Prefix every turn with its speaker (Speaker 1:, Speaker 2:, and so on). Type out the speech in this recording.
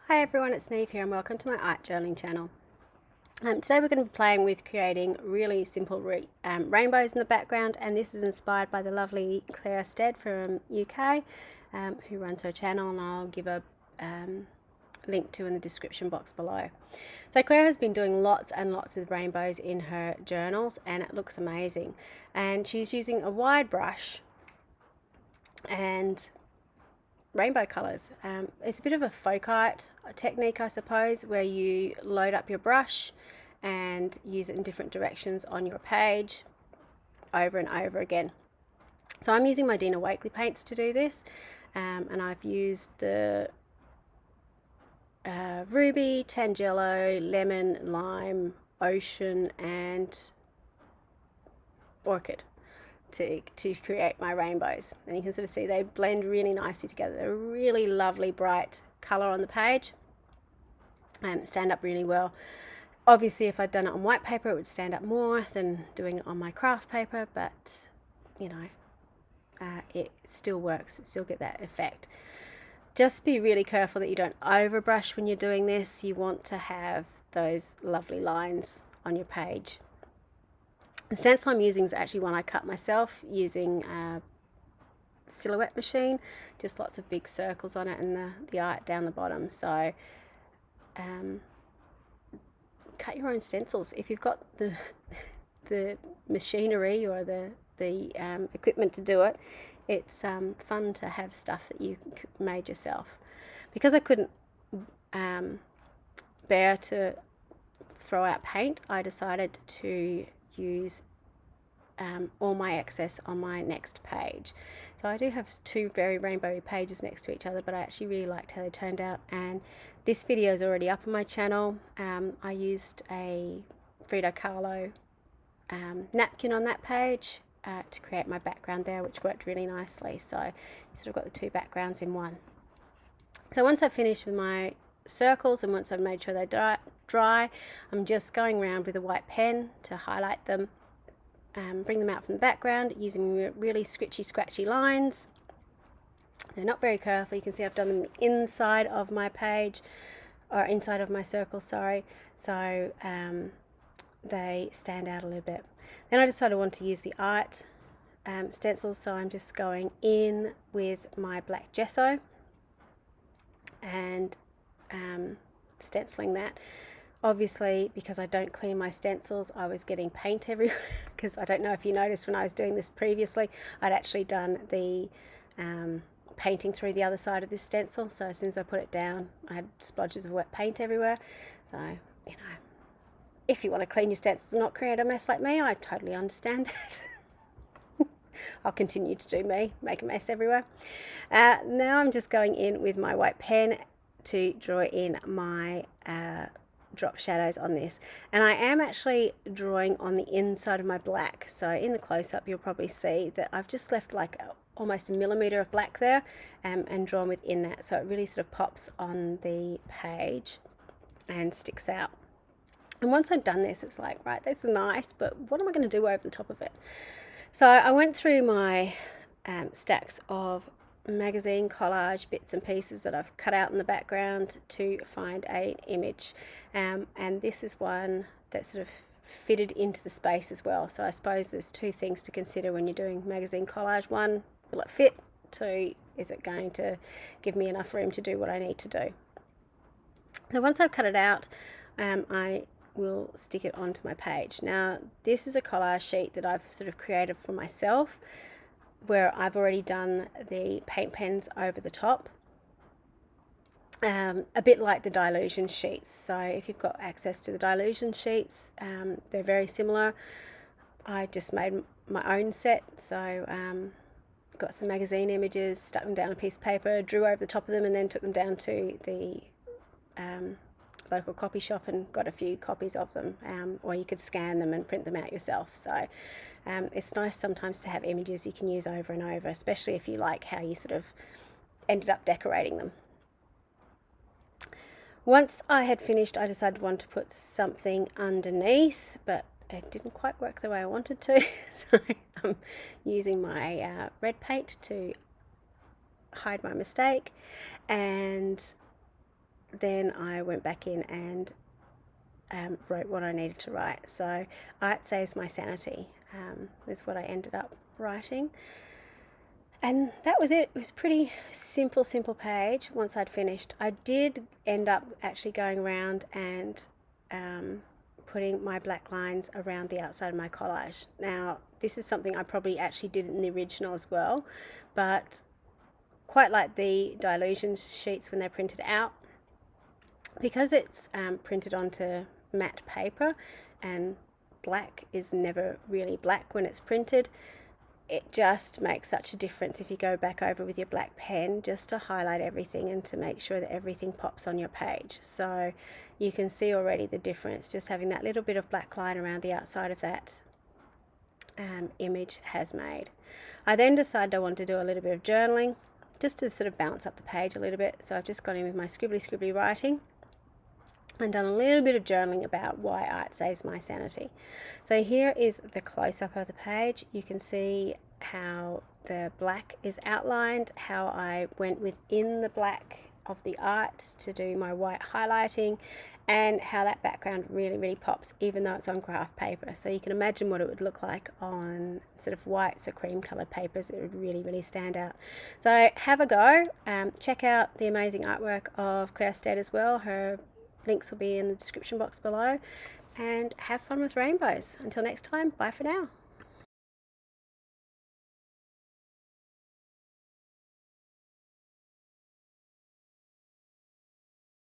Speaker 1: Hi everyone, it's Niamh here and welcome to my art journaling channel. Today we're going to be playing with creating really simple rainbows in the background, and this is inspired by the lovely Claire Stead from UK who runs her channel, and I'll give a link to in the description box below. So Claire has been doing lots and lots of rainbows in her journals and it looks amazing, and she's using a wide brush and rainbow colours. It's a bit of a folk art technique, I suppose, where you load up your brush and use it in different directions on your page over and over again. So I'm using my Dina Wakley paints to do this, and I've used the ruby, tangelo, lemon, lime, ocean and orchid to create my rainbows, and you can sort of see they blend really nicely together. They're a really lovely bright color on the page and stand up really well. Obviously if I'd done it on white paper it would stand up more than doing it on my craft paper, but you know, it still works, still get that effect. Just be really careful that you don't overbrush when you're doing this. You want to have those lovely lines on your page. The stencil I'm using is actually one I cut myself using a silhouette machine, just lots of big circles on it and the art down the bottom. So cut your own stencils if you've got the machinery or the equipment to do it. It's fun to have stuff that you made yourself. Because I couldn't bear to throw out paint, I decided to use all my excess on my next page. So I do have two very rainbowy pages next to each other, but I actually really liked how they turned out, and this video is already up on my channel. I used a Frida Kahlo napkin on that page to create my background there, which worked really nicely. So you sort of got the two backgrounds in one. So once I've finished with my circles and once I've made sure they dry, I'm just going around with a white pen to highlight them, bring them out from the background using really scratchy lines. They're not very careful. You can see I've done them the inside of my page, or inside of my circle, sorry, so they stand out a little bit. Then I decided I want to use the art stencils, so I'm just going in with my black gesso and stenciling that. Obviously, because I don't clean my stencils, I was getting paint everywhere, because I don't know if you noticed when I was doing this previously, I'd actually done the painting through the other side of this stencil, so as soon as I put it down I had splodges of wet paint everywhere. So, you know, if you want to clean your stencils and not create a mess like me, I totally understand that. I'll continue to do me, make a mess everywhere. Now I'm just going in with my white pen to draw in my drop shadows on this, and I am actually drawing on the inside of my black. So in the close-up you'll probably see that I've just left like almost a millimeter of black there and drawn within that, so it really sort of pops on the page and sticks out. And once I've done this, it's like, right, that's nice, but what am I going to do over the top of it? So I went through my stacks of magazine collage bits and pieces that I've cut out in the background to find an image, and this is one that sort of fitted into the space as well. So I suppose there's two things to consider when you're doing magazine collage. One, will it fit? Two, is it going to give me enough room to do what I need to do? So once I've cut it out, I will stick it onto my page. Now this is a collage sheet that I've sort of created for myself, where I've already done the paint pens over the top, a bit like the Dilution sheets. So if you've got access to the Dilution sheets, they're very similar. I just made my own set, so got some magazine images, stuck them down a piece of paper, drew over the top of them, and then took them down to the local copy shop and got a few copies of them, or you could scan them and print them out yourself. So it's nice sometimes to have images you can use over and over, especially if you like how you sort of ended up decorating them. Once I had finished, I decided I wanted to put something underneath, but it didn't quite work the way I wanted to. So I'm using my red paint to hide my mistake, and then I went back in and wrote what I needed to write. So art saves my sanity is what I ended up writing. And that was it. It was a pretty simple page once I'd finished. I did end up actually going around and putting my black lines around the outside of my collage. Now, this is something I probably actually did in the original as well, but quite like the Dilution sheets when they're printed out, because it's printed onto matte paper and black is never really black when it's printed, it just makes such a difference if you go back over with your black pen just to highlight everything and to make sure that everything pops on your page. So you can see already the difference just having that little bit of black line around the outside of that image has made. I then decided I wanted to do a little bit of journaling just to sort of bounce up the page a little bit. So I've just gone in with my scribbly writing and done a little bit of journaling about why art saves my sanity. So here is the close-up of the page. You can see how the black is outlined, how I went within the black of the art to do my white highlighting, and how that background really pops even though it's on graph paper. So you can imagine what it would look like on sort of whites or cream colored papers. It would really stand out. So have a go. Check out the amazing artwork of Claire Stead as well. Her links will be in the description box below, and have fun with rainbows. Until next time, bye for now.